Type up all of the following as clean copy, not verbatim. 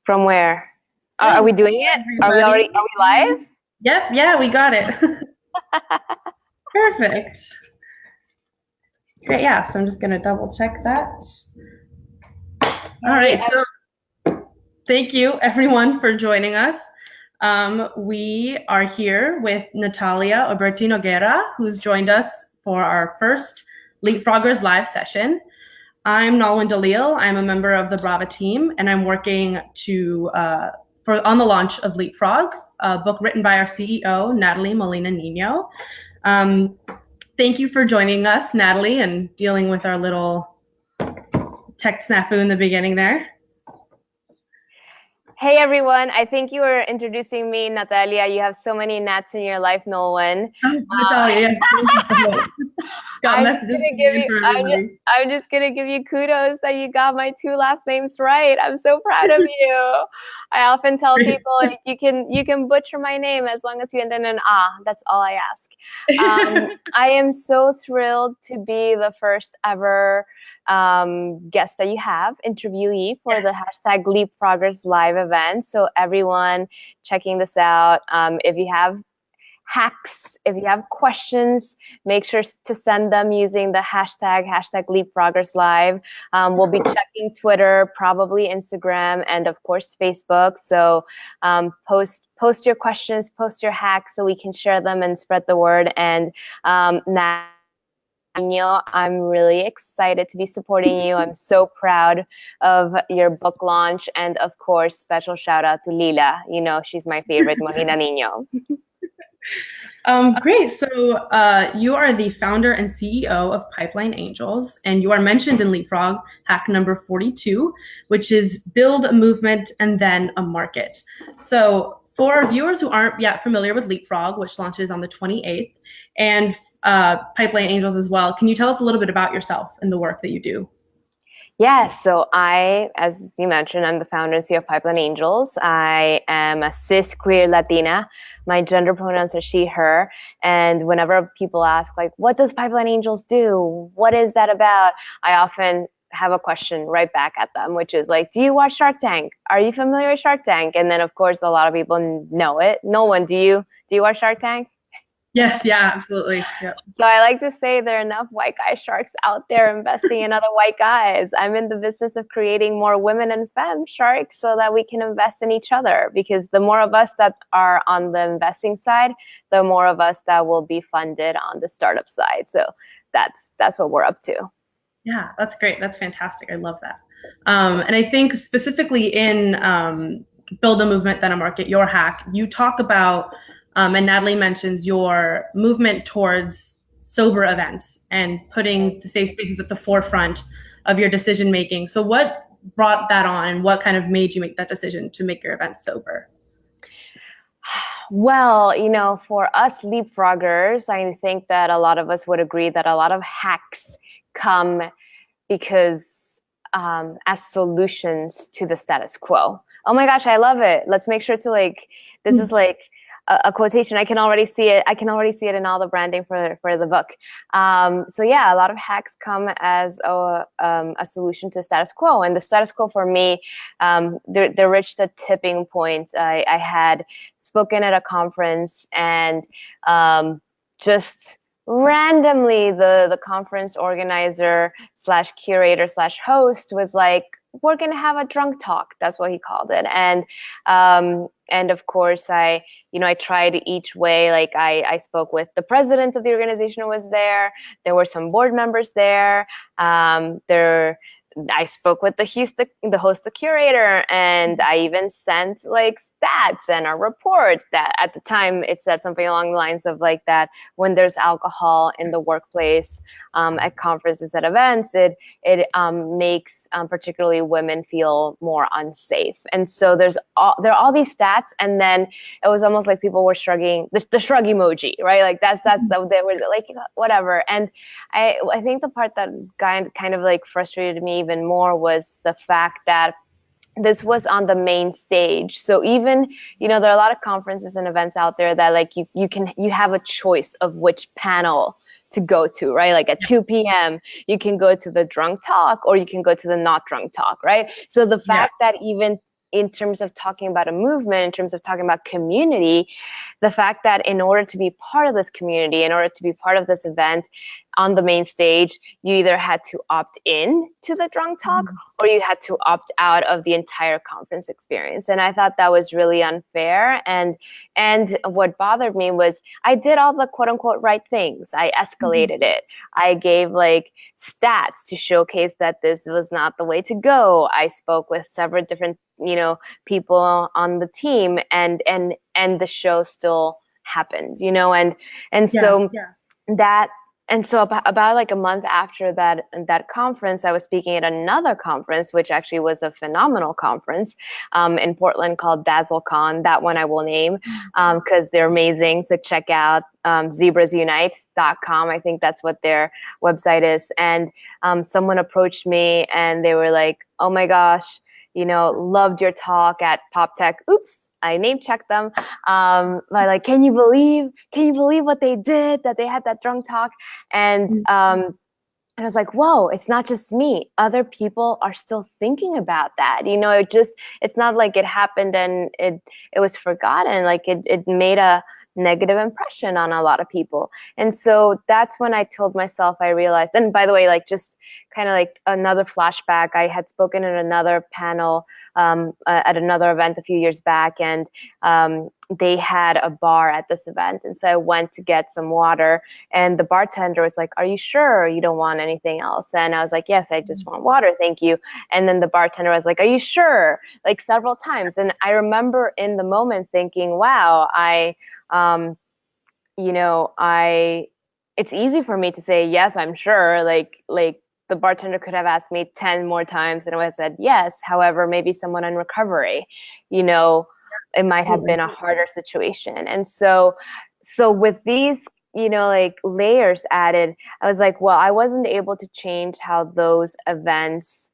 From where? Are we doing it? Are we live? Yep, yeah, we got it. Perfect. Great, yeah, so I'm just gonna double check that. All right, so thank you everyone for joining us. We are here with Natalia Oberti Noguera, who's joined us for our first LeapfroggersLIVE live session. I'm Nolwenn Delisle. I'm a member of the BRAVA team, and I'm working on the launch of Leapfrog, a book written by our CEO, Natalie Molina-Nino. Thank you for joining us, Natalie, and dealing with our little tech snafu in the beginning there. Hey everyone, I think you were introducing me, Natalia. You have so many Nats in your life, Nolwenn. Natalia, yes. Got messages I'm just gonna give you kudos that you got my two last names right. I'm so proud of you. I often tell people you can butcher my name as long as you end in an ah. That's all I ask. I am so thrilled to be the first ever guest that you have, interviewee for the hashtag LeapfroggersLIVE event. So everyone checking this out, if you have hacks, if you have questions, make sure to send them using the hashtag LeapfroggersLIVE. We'll be checking Twitter, probably Instagram, and of course Facebook. So post your questions, post your hacks so we can share them and spread the word. And I'm really excited to be supporting you. I'm so proud of your book launch. And of course, special shout out to Lila. You know, she's my favorite Molina-Nino. Great. So you are the founder and CEO of Pipeline Angels, and you are mentioned in Leapfrog hack number 42, which is build a movement and then a market. So for our viewers who aren't yet familiar with Leapfrog, which launches on the 28th, and Pipeline Angels as well, can you tell us a little bit about yourself and the work that you do? Yes, so as you mentioned, I'm the founder and CEO of Pipeline Angels. I am a cis queer Latina. My gender pronouns are she, her. And whenever people ask, like, what does Pipeline Angels do? What is that about? I often have a question right back at them, which is like, do you watch Shark Tank? Are you familiar with Shark Tank? And then, of course, a lot of people know it. Nolwenn, do you watch Shark Tank? Yes, yeah, absolutely. Yep. So I like to say there are enough white guy sharks out there investing in other white guys. I'm in the business of creating more women and femme sharks so that we can invest in each other, because the more of us that are on the investing side, the more of us that will be funded on the startup side. So that's what we're up to. Yeah, that's great. That's fantastic. I love that. And I think specifically in Build a Movement, Then a Market, your hack, you talk about and Natalie mentions your movement towards sober events and putting the safe spaces at the forefront of your decision making. So what brought that on, and what kind of made you make that decision to make your events sober? Well, you know, for us leapfroggers, I think that a lot of us would agree that a lot of hacks come because as solutions to the status quo. Oh my gosh, I love it. Let's make sure to this is like a quotation. I can already see it. I can already see it in all the branding for the book. So yeah, a lot of hacks come as a solution to status quo. And the status quo for me, they reached a tipping point. I had spoken at a conference, and just randomly the conference organizer / curator / host was like, we're going to have a drunk talk. That's what he called it. And of course, I tried each way. Like I spoke with the president of the organization who was there. There were some board members there. I spoke with the host, the curator, and I even sent like stats and a report that at the time it said something along the lines of like that when there's alcohol in the workplace, at conferences, at events, it makes particularly women feel more unsafe. And so there are all these stats, and then it was almost like people were shrugging the shrug emoji, right? Like that's they were like whatever. And I think the part that kind of like frustrated me even more was the fact that this was on the main stage. So even, there are a lot of conferences and events out there that like you have a choice of which panel to go to, right? Like at 2 p.m., you can go to the drunk talk or you can go to the not drunk talk, right? So the fact that even in terms of talking about a movement, in terms of talking about community, the fact that in order to be part of this community, in order to be part of this event on the main stage, you either had to opt in to the drunk talk or you had to opt out of the entire conference experience. And I thought that was really unfair. And what bothered me was I did all the quote unquote right things. I escalated it. I gave like stats to showcase that this was not the way to go. I spoke with several different, people on the team, and the show still happened, so about like a month after that conference, I was speaking at another conference, which actually was a phenomenal conference in Portland called DazzleCon. That one I will name because they're amazing. So check out zebrasunite.com. I think that's what their website is. And someone approached me and they were like, oh my gosh, loved your talk at PopTech. Oops, I name checked them. But like, can you believe what they did, that they had that drunk talk? And I was like, whoa, it's not just me. Other people are still thinking about that. It's not like it happened and it was forgotten. Like it made a negative impression on a lot of people. And so that's when I told myself, I realized, and by the way, like just kind of like another flashback, I had spoken at another panel at another event a few years back, and they had a bar at this event. And so I went to get some water, and the bartender was like, are you sure you don't want anything else? And I was like, yes, I just want water, thank you. And then the bartender was like, are you sure? Like several times. And I remember in the moment thinking, wow, it's easy for me to say, yes, I'm sure. Like the bartender could have asked me 10 more times and I would have said yes. However, maybe someone in recovery, it might have been a harder situation. And so with these, like layers added, I was like, well, I wasn't able to change how those events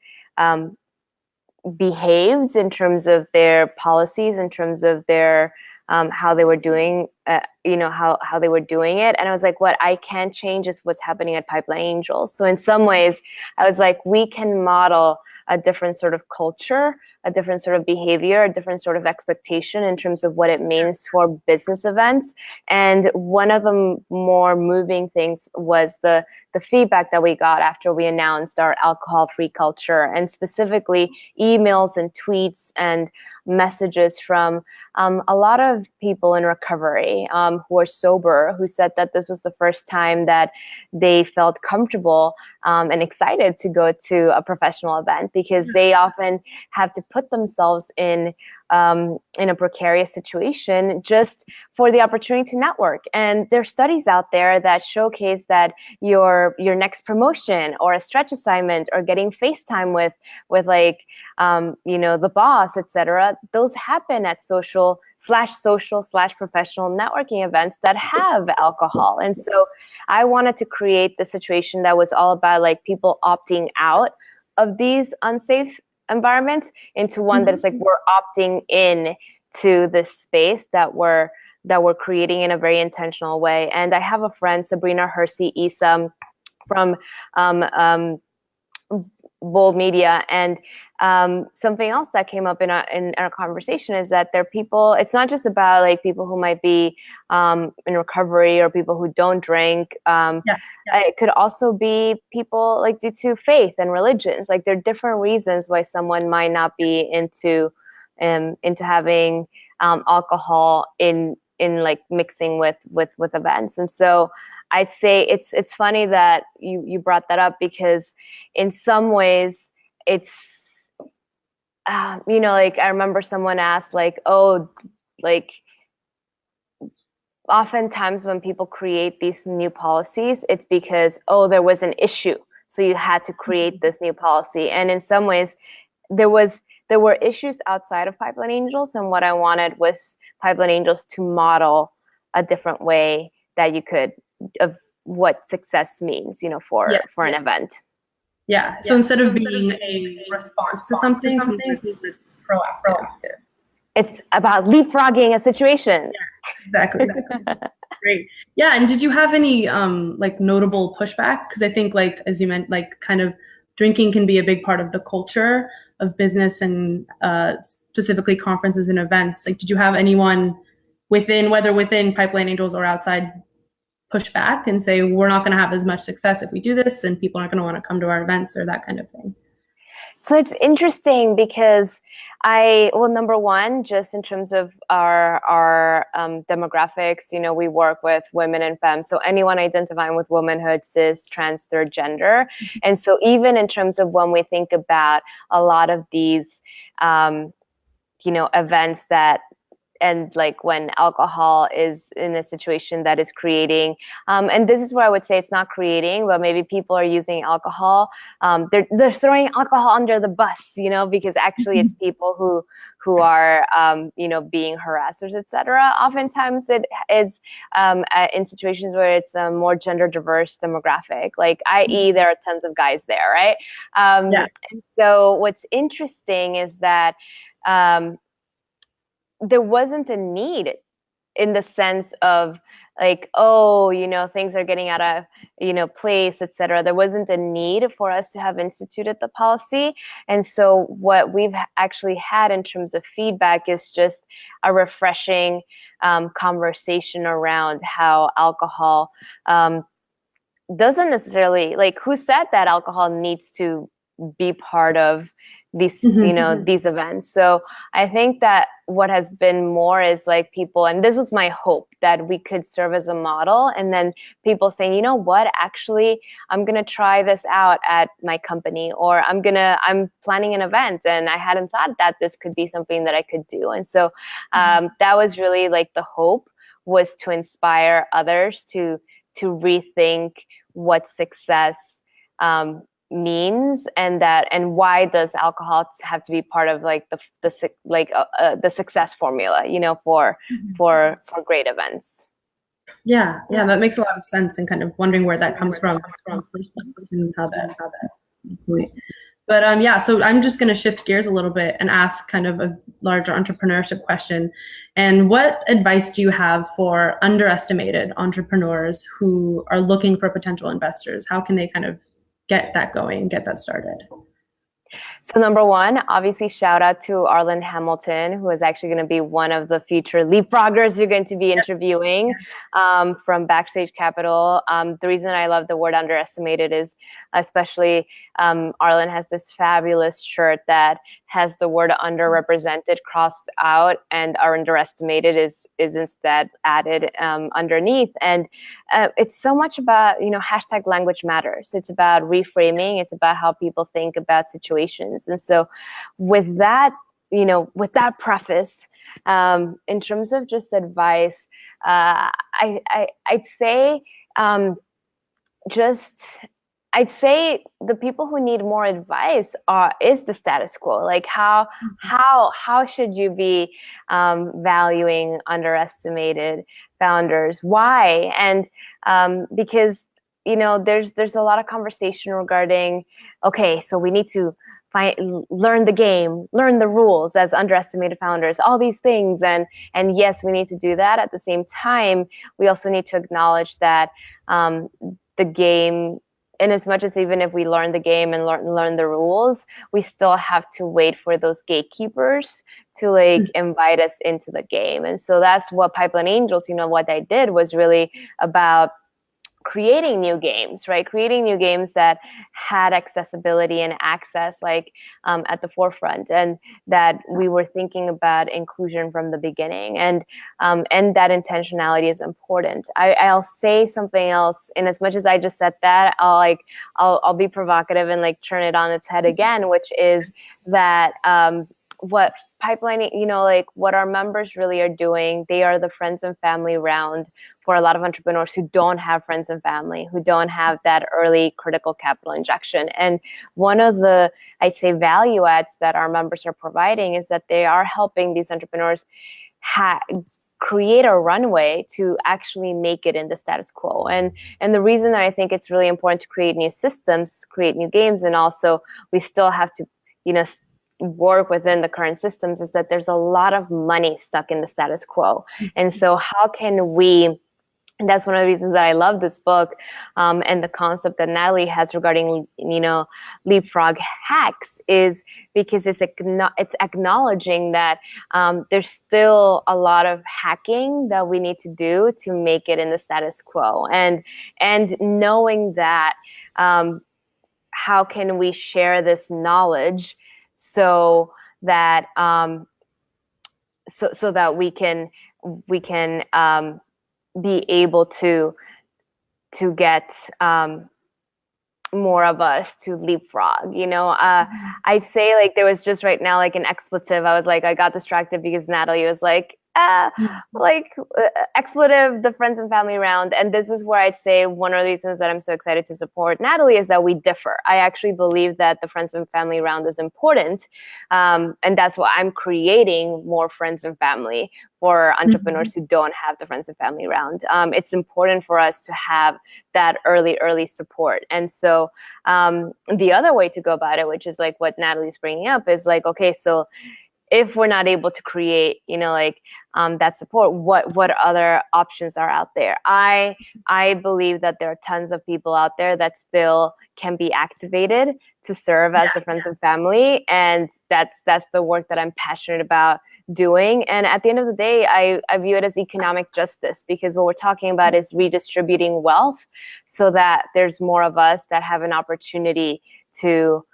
behaved in terms of their policies, in terms of their how they were doing, how they were doing it. And I was like, what I can change is what's happening at Pipeline Angels. So in some ways, I was like, we can model a different sort of culture, a different sort of behavior, a different sort of expectation in terms of what it means for business events. And one of the more moving things was the feedback that we got after we announced our alcohol-free culture, and specifically emails and tweets and messages from a lot of people in recovery who are sober, who said that this was the first time that they felt comfortable and excited to go to a professional event, because they often have to put themselves in a precarious situation just for the opportunity to network. And there's studies out there that showcase that your next promotion or a stretch assignment or getting FaceTime with like the boss, etc., those happen at social/professional networking events that have alcohol. And so I wanted to create the situation that was all about like people opting out of these unsafe environments into one that is like we're opting in to this space that we're creating in a very intentional way. And I have a friend, Sabrina Hersey Isa, from Bold Media, and something else that came up in our conversation is that there are people, it's not just about like people who might be in recovery or people who don't drink. It could also be people like due to faith and religions. Like there are different reasons why someone might not be into having alcohol in like mixing with events. And so I'd say it's funny that you brought that up, because in some ways it's like I remember someone asked like, oh, like oftentimes when people create these new policies, it's because, oh, there was an issue, so you had to create this new policy. And in some ways there were issues outside of Pipeline Angels, and what I wanted was Pipeline Angels to model a different way that you could of what success means, for an event. Yeah. So instead of being a response to something it's proactive. It's about leapfrogging a situation. Yeah, exactly. Great. Yeah. And did you have any like notable pushback? Because I think like as you meant, like kind of drinking can be a big part of the culture of business and specifically conferences and events, like, did you have anyone whether within Pipeline Angels or outside, push back and say, we're not going to have as much success if we do this, and people aren't going to want to come to our events, or that kind of thing? So it's interesting because number one, just in terms of our demographics, we work with women and femmes. So anyone identifying with womanhood, cis, trans, third gender. And so even in terms of when we think about a lot of these, events and like when alcohol is in a situation that is creating, and this is where I would say it's not creating, but maybe people are using alcohol. They're throwing alcohol under the bus, because actually it's people who are, being harassers, etc. Oftentimes it is in situations where it's a more gender diverse demographic, like i.e. there are tons of guys there, right? And so what's interesting is that there wasn't a need in the sense of like, things are getting out of, place, etc. There wasn't a need for us to have instituted the policy. And so what we've actually had in terms of feedback is just a refreshing conversation around how alcohol doesn't necessarily, like, who said that alcohol needs to be part of these, these events. So I think that what has been more is like people, and this was my hope, that we could serve as a model, and then people saying, you know what, actually, I'm going to try this out at my company, or I'm planning an event and I hadn't thought that this could be something that I could do. And so that was really like the hope, was to inspire others to rethink what success means, and why does alcohol have to be part of like the success formula, for great events. Yeah, that makes a lot of sense, and kind of wondering where that comes from and how that. But so I'm just going to shift gears a little bit and ask kind of a larger entrepreneurship question. And what advice do you have for underestimated entrepreneurs who are looking for potential investors? How can they kind of get that going, get that started? So number one, obviously shout out to Arlen Hamilton, who is actually going to be one of the future leapfroggers you're going to be interviewing from Backstage Capital. The reason I love the word underestimated is especially Arlen has this fabulous shirt that has the word underrepresented crossed out, and underestimated is instead added underneath. And it's so much about, hashtag language matters. It's about reframing. It's about how people think about situations. And so with that, with that preface, in terms of just advice, I'd say I'd say the people who need more advice is the status quo. Like how should you be valuing underestimated founders? Why? And because there's a lot of conversation regarding, okay, so we need to learn the game, learn the rules as underestimated founders, all these things, and yes, we need to do that. At the same time, we also need to acknowledge that the game, in as much as even if we learn the game and learn the rules, we still have to wait for those gatekeepers to invite us into the game. And so that's what Pipeline Angels, what they did was really about creating new games, right? Creating new games that had accessibility and access at the forefront, and that we were thinking about inclusion from the beginning, and that intentionality is important. I'll say something else, in as much as I just said that, I'll be provocative and turn it on its head again, which is that what Pipeline, what our members really are doing, they are the friends and family round for a lot of entrepreneurs who don't have friends and family, who don't have that early critical capital injection. And one of the, I'd say, value adds that our members are providing is that they are helping these entrepreneurs create a runway to actually make it in the status quo. And the reason that I think it's really important to create new systems, create new games, and also we still have to, work within the current systems, is that there's a lot of money stuck in the status quo. And so how can we And that's one of the reasons that I love this book, and the concept that Natalie has regarding, leapfrog hacks, is because it's acknowledging that there's still a lot of hacking that we need to do to make it in the status quo, and knowing that, how can we share this knowledge so that so that we can be able to get more of us to leapfrog. I'd say, like, there was just right now, like, an expletive. I was like, I got distracted because Natalie was like, expletive, the friends and family round. And this is where I'd say one of the reasons that I'm so excited to support Natalie is that we differ. I actually believe that the friends and family round is important. And that's why I'm creating more friends and family for entrepreneurs who don't have the friends and family round. It's important for us to have that early support. And so the other way to go about it, which is like what Natalie's bringing up, is like, okay, so if we're not able to create, that support, what other options are out there? I believe that there are tons of people out there that still can be activated to serve as the friends and family, and that's the work that I'm passionate about doing. And at the end of the day, I view it as economic justice, because what we're talking about is redistributing wealth so that there's more of us that have an opportunity to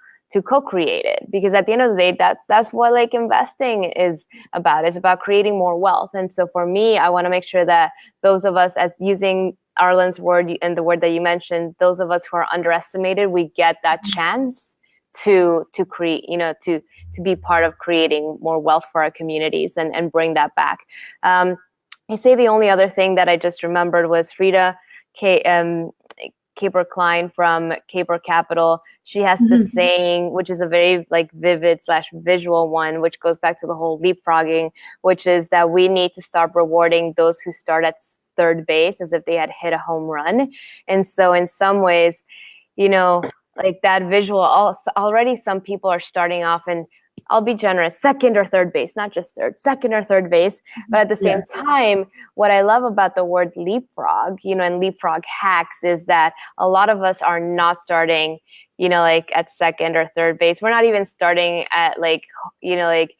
co-create it. Because at the end of the day, that's what, like, investing is about. It's about creating more wealth. And so for me, I want to make sure that those of us, as using Arlen's word and the word that you mentioned, those of us who are underestimated, we get that chance to create, to be part of creating more wealth for our communities and bring that back. I say the only other thing that I just remembered was Frida Caper Klein from Caper Capital. She has this saying, which is a very, like, vivid / visual one, which goes back to the whole leapfrogging, which is that we need to start rewarding those who start at third base as if they had hit a home run. And so in some ways, like, that visual, already some people are starting off in, I'll be generous, second or third base, not just third, second or third base. But at the same time, what I love about the word leapfrog, and leapfrog hacks, is that a lot of us are not starting, like, at second or third base. We're not even starting at, like, from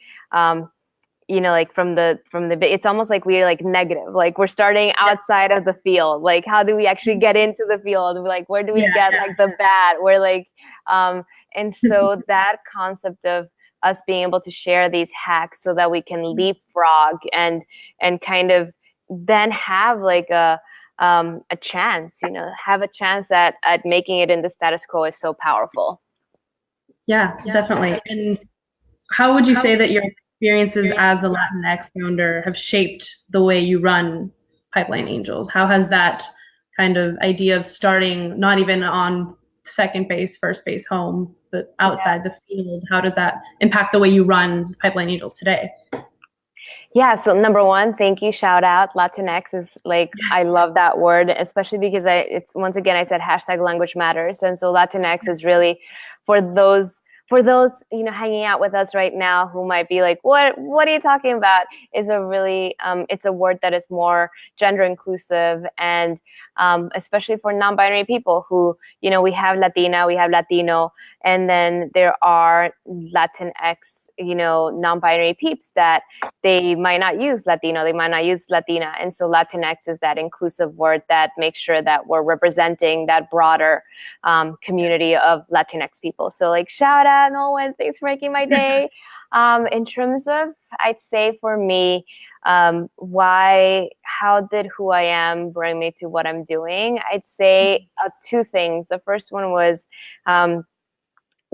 the, it's almost like we're, like, negative. Like, we're starting outside of the field. Like, how do we actually get into the field? Like, where do we get like the bat? We're like, and so that concept of us being able to share these hacks so that we can leapfrog and kind of then have, like, a chance, have a chance at making it in the status quo is so powerful. Yeah, definitely. And how would you say that your experiences as a Latinx founder have shaped the way you run Pipeline Angels? How has that kind of idea of starting not even on second base, first base, home, but outside the field, how does that impact the way you run Pipeline Angels today? Yeah, so number one, thank you, shout out. Latinx is, like, I love that word, especially because it's once again, I said #language matters. And so Latinx is really for those hanging out with us right now who might be like, what are you talking about? Is a really, it's a word that is more gender inclusive, and especially for non-binary people who, we have Latina, we have Latino, and then there are Latinx, non-binary peeps that they might not use Latino, they might not use Latina. And so Latinx is that inclusive word that makes sure that we're representing that broader community of Latinx people. So, like, shout out, Nolwenn, thanks for making my day. In terms of, I'd say for me, how did who I am bring me to what I'm doing? I'd say two things. The first one was,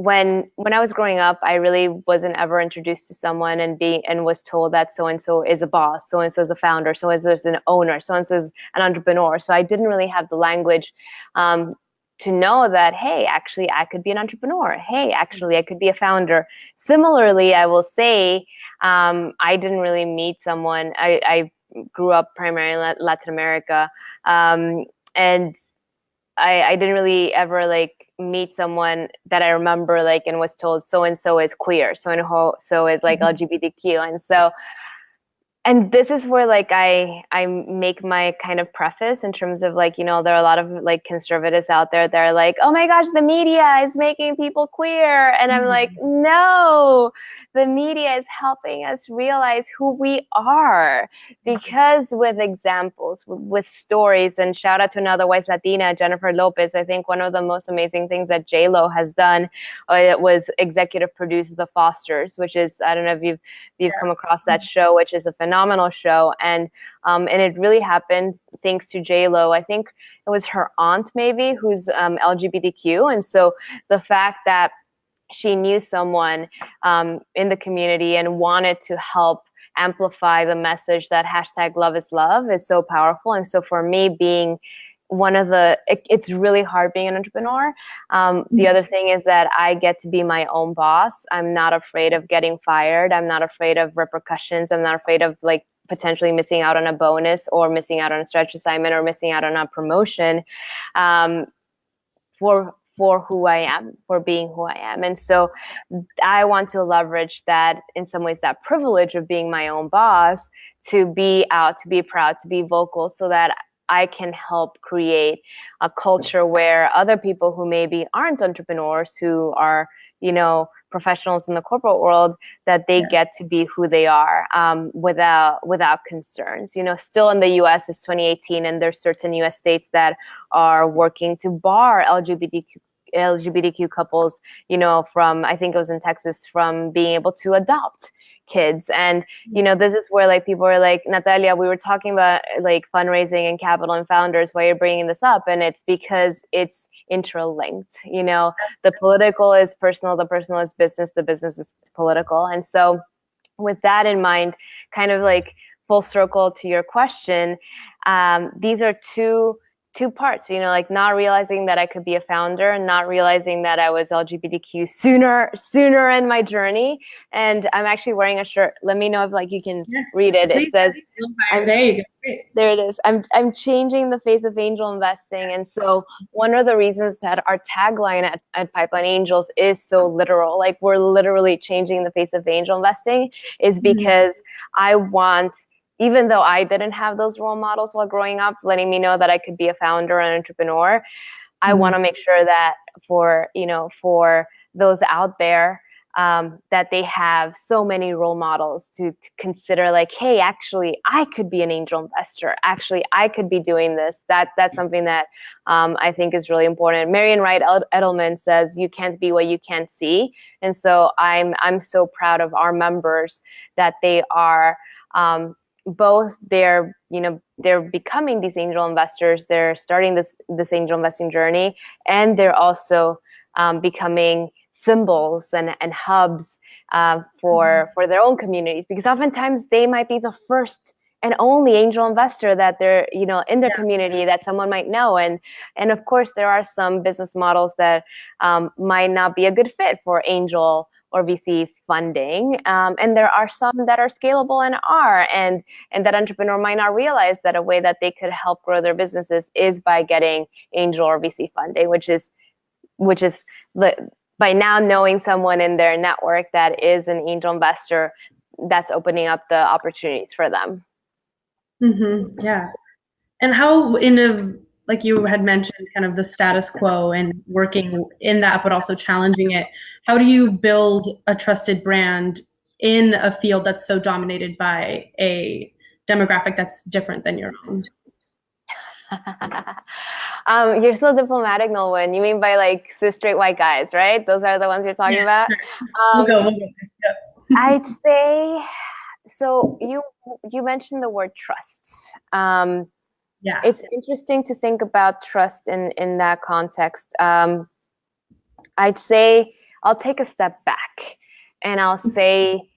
when I was growing up, I really wasn't ever introduced to someone and was told that so-and-so is a boss, so-and-so is a founder, so-and-so is an owner, so-and-so is an entrepreneur. So I didn't really have the language to know that, hey, actually, I could be an entrepreneur. Hey, actually, I could be a founder. Similarly, I will say, I didn't really meet someone. I grew up primarily in Latin America, and I didn't really ever, like, meet someone that I remember, like, and was told so-and-so is queer, so-and-so is, like, LGBTQ. And so and this is where like I make my kind of preface in terms of like, there are a lot of like conservatives out there that are like, oh my gosh, the media is making people queer. And I'm like, no, the media is helping us realize who we are, because with examples, with stories, and shout out to another white Latina, Jennifer Lopez. I think one of the most amazing things that J-Lo has done was executive produce The Fosters, which is, I don't know if you've come across that show, which is a phenomenal show. And it really happened thanks to J-Lo. I think it was her aunt maybe who's LGBTQ. And so the fact that she knew someone in the community and wanted to help amplify the message that #love is love is so powerful. And so for me, being one of it's really hard being an entrepreneur. The other thing is that I get to be my own boss. I'm not afraid of getting fired. I'm not afraid of repercussions. I'm not afraid of like potentially missing out on a bonus or missing out on a stretch assignment or missing out on a promotion for who I am, for being who I am. And so I want to leverage that, in some ways, that privilege of being my own boss, to be out, to be proud, to be vocal, so that I can help create a culture where other people who maybe aren't entrepreneurs, who are, professionals in the corporate world, that they get to be who they are without concerns. Still in the US, it's 2018, and there's certain US states that are working to bar LGBTQ couples, from, I think it was in Texas, from being able to adopt kids. And, this is where like people are like, Natalia, we were talking about like fundraising and capital and founders, why you're bringing this up. And it's because it's interlinked. The political is personal, the personal is business, the business is political. And so with that in mind, kind of like full circle to your question, these are two parts, like not realizing that I could be a founder, and not realizing that I was LGBTQ sooner in my journey. And I'm actually wearing a shirt. Let me know if like you can read it. It says, there you go. There it is. I'm changing the face of angel investing. And so one of the reasons that our tagline at Pipeline Angels is so literal, like we're literally changing the face of angel investing, is because I want, even though I didn't have those role models while growing up, letting me know that I could be a founder and entrepreneur, I want to make sure that for those out there, that they have so many role models to consider, like, hey, actually, I could be an angel investor. Actually, I could be doing this. That's something that I think is really important. Marian Wright Edelman says, you can't be what you can't see. And so I'm so proud of our members that they are both they're becoming these angel investors, they're starting this angel investing journey, and they're also becoming symbols and hubs for their own communities, because oftentimes they might be the first and only angel investor that they're in their community that someone might know. And of course there are some business models that might not be a good fit for angel or VC funding. And there are some that are scalable and that entrepreneur might not realize that a way that they could help grow their businesses is by getting angel or VC funding, which is by now knowing someone in their network that is an angel investor, that's opening up the opportunities for them. Mm-hmm. Yeah. And how, like you had mentioned, kind of the status quo and working in that, but also challenging it. How do you build a trusted brand in a field that's so dominated by a demographic that's different than your own? You're so diplomatic, Nolwenn. You mean by like cis straight white guys, right? Those are the ones you're talking about? We'll go. Yep. I'd say, so you mentioned the word trust. Yeah. It's interesting to think about trust in that context. I'd say I'll take a step back and I'll say,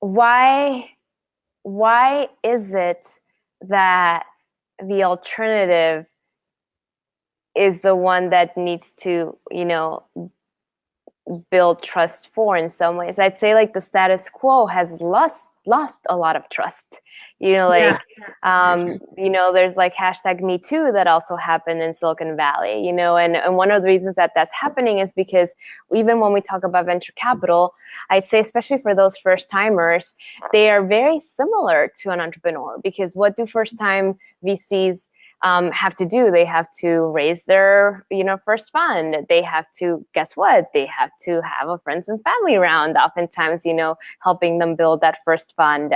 why is it that the alternative is the one that needs to, build trust for in some ways? I'd say like the status quo has lost lost a lot of trust. Like, there's like hashtag Me Too that also happened in Silicon Valley, and one of the reasons that that's happening is because even when we talk about venture capital, I'd say, especially for those first timers, they are very similar to an entrepreneur, because what do first time VCs have to do? They have to raise their, first fund. They have to, guess what? They have to have a friends and family round, oftentimes, helping them build that first fund.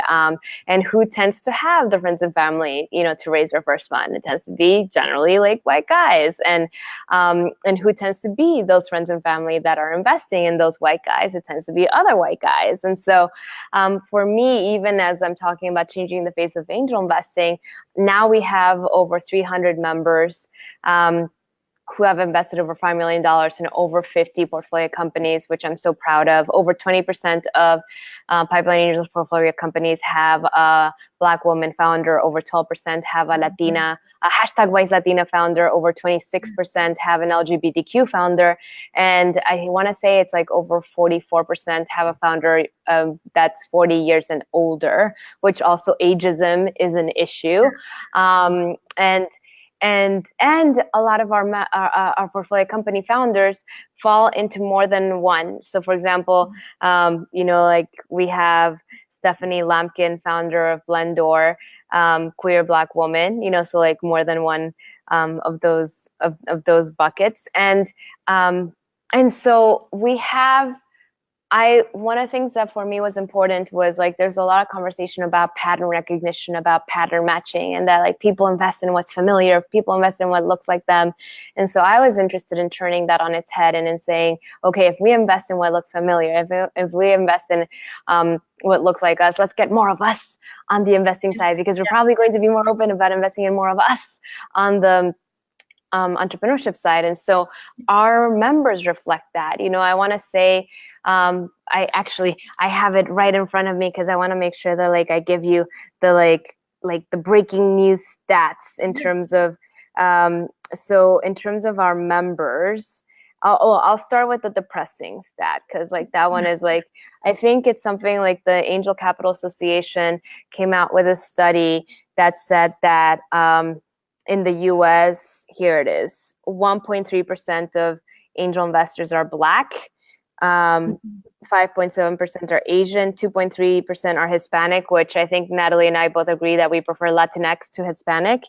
And who tends to have the friends and family, to raise their first fund? It tends to be generally like white guys. And who tends to be those friends and family that are investing in those white guys? It tends to be other white guys. And so for me, even as I'm talking about changing the face of angel investing, now we have over 300 members who have invested over $5 million in over 50 portfolio companies, which I'm so proud of. Over 20% of Pipeline Angels portfolio companies have a Black woman founder. Over 12% have a Latina, a hashtag Wise Latina founder. Over 26% have an LGBTQ founder. And I want to say it's like over 44% have a founder that's 40 years and older, which also ageism is an issue. And a lot of our portfolio company founders fall into more than one. So, for example, like we have Stephanie Lampkin, founder of Blendor, queer Black woman. So like more than one of those buckets, and so we have. One of the things that for me was important was like there's a lot of conversation about pattern recognition, about pattern matching, and that like people invest in what's familiar, people invest in what looks like them. And so I was interested in turning that on its head and in saying, okay, if we invest in what looks familiar, if we invest in what looks like us, let's get more of us on the investing side, because we're probably going to be more open about investing in more of us on the entrepreneurship side. And so our members reflect that. I want to say, I have it right in front of me because I want to make sure that like I give you the like the breaking news stats in terms of so in terms of our members. I'll start with the depressing stat, because like that one is like, I think it's something like the Angel Capital Association came out with a study that said that in the US, here it is, 1.3% of angel investors are Black, 5.7% are Asian, 2.3% are Hispanic, which I think Natalie and I both agree that we prefer Latinx to Hispanic.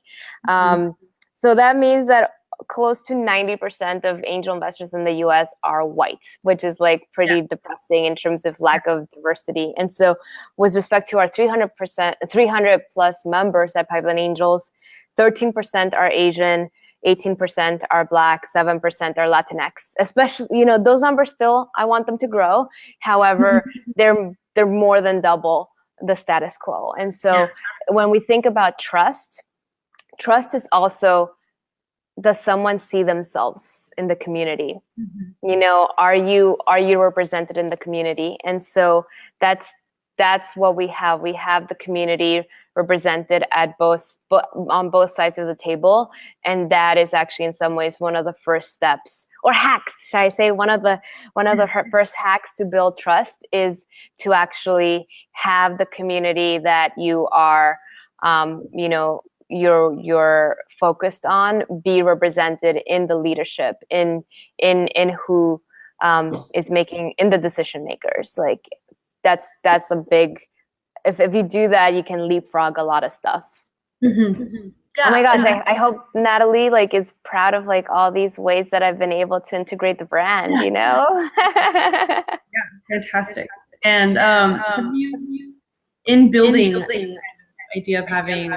So that means that close to 90% of angel investors in the US are white, which is like pretty depressing in terms of lack of diversity. And so with respect to our 300 plus members at Pipeline Angels, 13% are Asian, 18% are Black, 7% are Latinx. Especially, those numbers still, I want them to grow. However, they're more than double the status quo. And so when we think about trust is also, does someone see themselves in the community? Are you represented in the community? And so that's what we have. We have the community represented on both sides of the table, and that is actually in some ways one of the first steps, or hacks, should I say? One of the first hacks to build trust is to actually have the community that you are, you're focused on, be represented in the leadership, in who is making, in the decision makers. Like that's a big. If you do that, you can leapfrog a lot of stuff. Yeah, oh my gosh, I hope Natalie like is proud of like all these ways that I've been able to integrate the brand, Yeah, fantastic. And in building the idea of having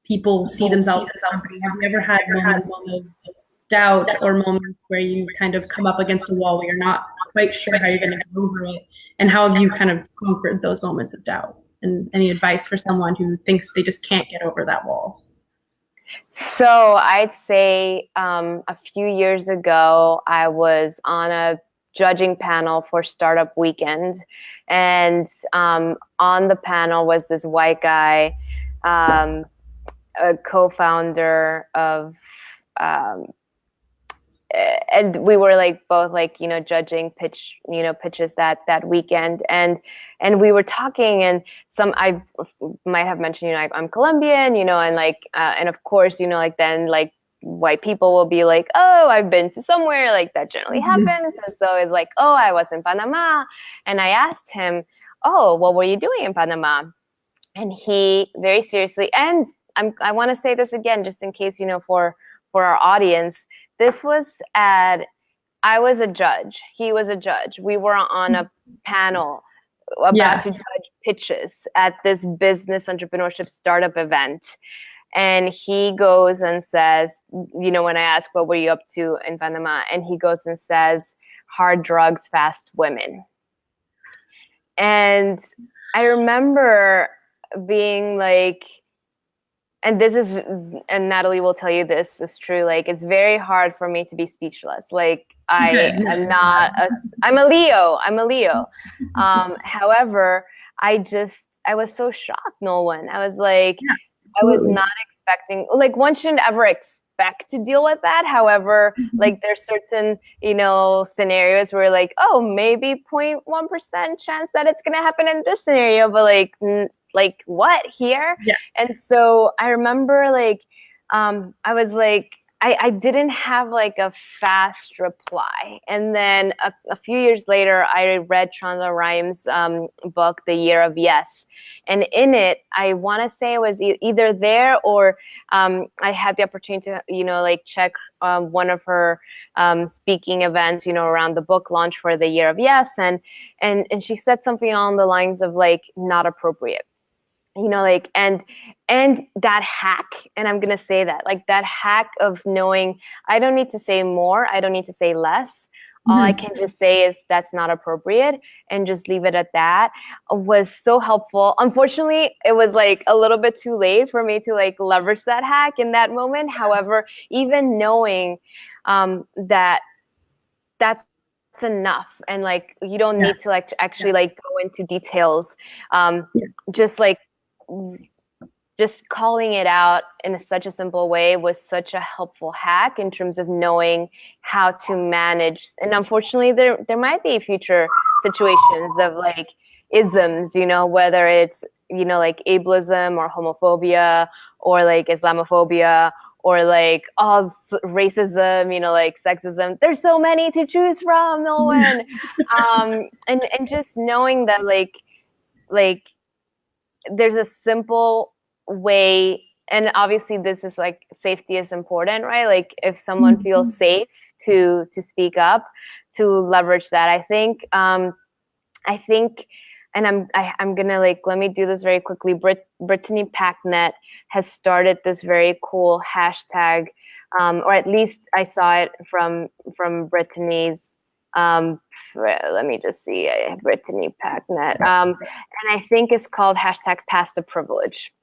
people see themselves as a company, have you ever had moments of doubt or moments where you kind of come up against a wall where you're not quite sure how you're going to get over it, and how have you kind of conquered those moments of doubt? And any advice for someone who thinks they just can't get over that wall? So I'd say a few years ago, I was on a judging panel for Startup Weekend, and on the panel was this white guy, a co-founder of and we were like both like, you know, judging pitches that weekend, and we were talking, and I might have mentioned, you know, I'm Colombian, you know, and like and of course, you know, like then like white people will be like, oh, I've been to somewhere, like that generally happens. And so it's like, oh, I was in Panama. And I asked him, oh, what were you doing in Panama? And he very seriously, and I want to say this again, just in case, you know, for our audience, this was I was a judge. He was a judge. We were on a panel about to judge pitches at this business entrepreneurship startup event. And he goes and says, you know, when I ask, what were you up to in Panama? And he goes and says, hard drugs, fast women. And I remember being like, and this is, and Natalie will tell you this is true, like, it's very hard for me to be speechless. Like, I'm a Leo. However, I was so shocked, Nolwenn. I was like, I was not expecting, like, one shouldn't ever expect to deal with that. However, like, there's certain, you know, scenarios where like, oh, maybe 0.1% chance that it's going to happen in this scenario, but like what here? Yeah. And so I remember like, I was like, I didn't have like a fast reply. And then a few years later, I read Shonda Rhimes' book, The Year of Yes. And in it, I want to say it was either there or I had the opportunity to, you know, like check one of her speaking events, you know, around the book launch for The Year of Yes. And she said something along the lines of like, not appropriate. You know, like, and that hack, and I'm going to say that, like, that hack of knowing I don't need to say more, I don't need to say less. All I can just say is that's not appropriate, and just leave it at that, was so helpful. Unfortunately, it was like a little bit too late for me to like leverage that hack in that moment. However, even knowing that that's enough, and like you don't need to like actually like go into details, just like just calling it out in such a simple way was such a helpful hack in terms of knowing how to manage. And unfortunately, there might be future situations of like isms, you know, whether it's, you know, like ableism or homophobia or like Islamophobia or like racism, you know, like sexism. There's so many to choose from, Nolwenn. And just knowing that like there's a simple way, and obviously this is like safety is important, right? Like if someone feels safe to speak up, to leverage that. I think, and I'm gonna like, let me do this very quickly. Brittany Packnett has started this very cool hashtag, or at least I saw it from Brittany's. Let me just see, Brittany Packnett, and I think it's called hashtag Pass the Privilege.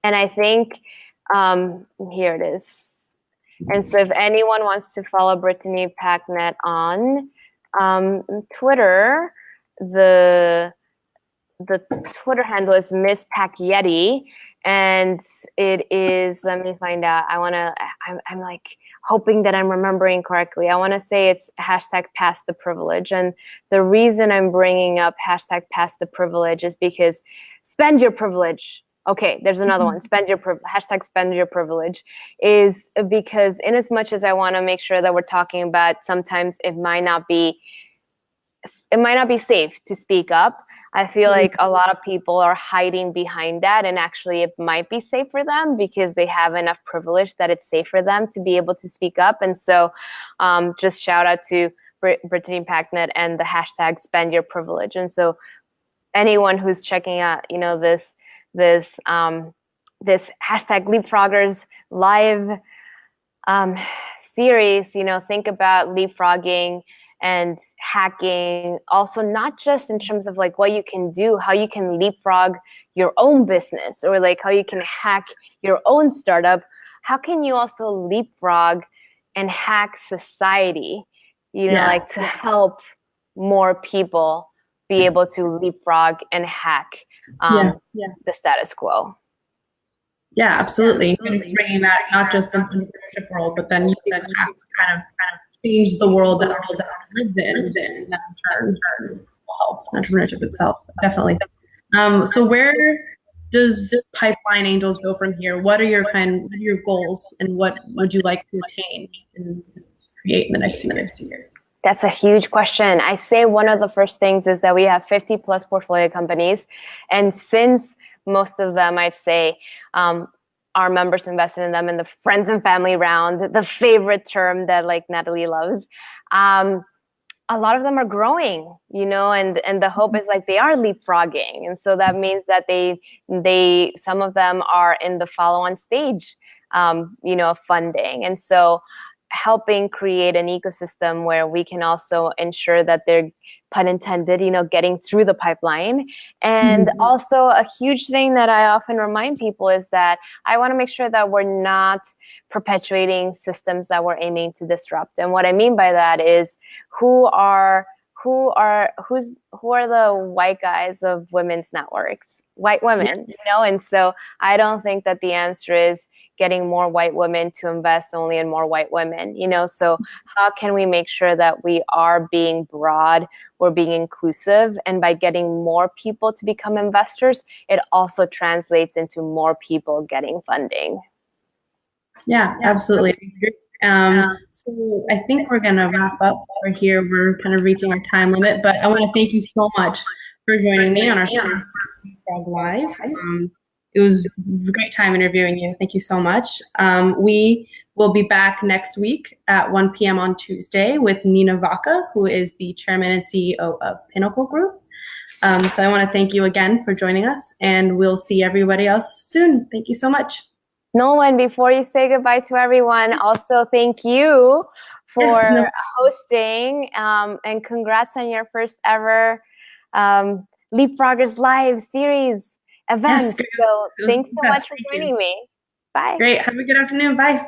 And I think here it is. And so if anyone wants to follow Brittany Packnett on Twitter, the Twitter handle is Miss Pacyetti, and it is, let me find out. I'm like hoping that I'm remembering correctly. I want to say it's hashtag Pass the Privilege. And the reason I'm bringing up hashtag Pass the Privilege is because spend your privilege. Okay, there's another one. Hashtag spend your privilege is because in as much as I want to make sure that we're talking about, sometimes it might not be safe to speak up. I feel like a lot of people are hiding behind that, and actually it might be safe for them because they have enough privilege that it's safe for them to be able to speak up. And so just shout out to Brittany Packnett and the hashtag spend your privilege. And so anyone who's checking out, you know, this hashtag Leapfroggers live series, you know, think about leapfrogging and hacking, also not just in terms of like what you can do, how you can leapfrog your own business, or like how you can hack your own startup. How can you also leapfrog and hack society, you know, like to help more people be able to leapfrog and hack the status quo. Yeah, absolutely. And bringing that not just into the leadership world, but then using that to kind of change the world that our lives in, and that in turn will help entrepreneurship itself. Definitely. So where does Pipeline Angels go from here? What are your goals, and what would you like to attain and create in the next few years? That's a huge question. I say one of the first things is that we have 50 plus portfolio companies. And since most of them, I'd say, our members invested in them in the friends and family round, the favorite term that like Natalie loves, a lot of them are growing, you know, and the hope is like they are leapfrogging. And so that means that they some of them are in the follow-on stage, you know, of funding. And so helping create an ecosystem where we can also ensure that they're, pun intended, you know, getting through the pipeline. And also a huge thing that I often remind people is that I want to make sure that we're not perpetuating systems that we're aiming to disrupt. And what I mean by that is who are the white guys of women's networks? White women, you know? And so I don't think that the answer is getting more white women to invest only in more white women, you know? So how can we make sure that we are being broad, we're being inclusive, and by getting more people to become investors, it also translates into more people getting funding. Yeah, absolutely. So I think we're gonna wrap up over here. We're kind of reaching our time limit, but I want to thank you so much for joining me on our first Leapfrog Live. It was a great time interviewing you. Thank you so much. We will be back next week at 1 p.m. on Tuesday with Nina Vaca, who is the chairman and CEO of Pinnacle Group. So I want to thank you again for joining us, and we'll see everybody else soon. Thank you so much. Nolwenn, before you say goodbye to everyone, also thank you for hosting, and congrats on your first ever Leapfroggers Live series event. So thanks so much for joining me. Bye. Great. Have a good afternoon. Bye.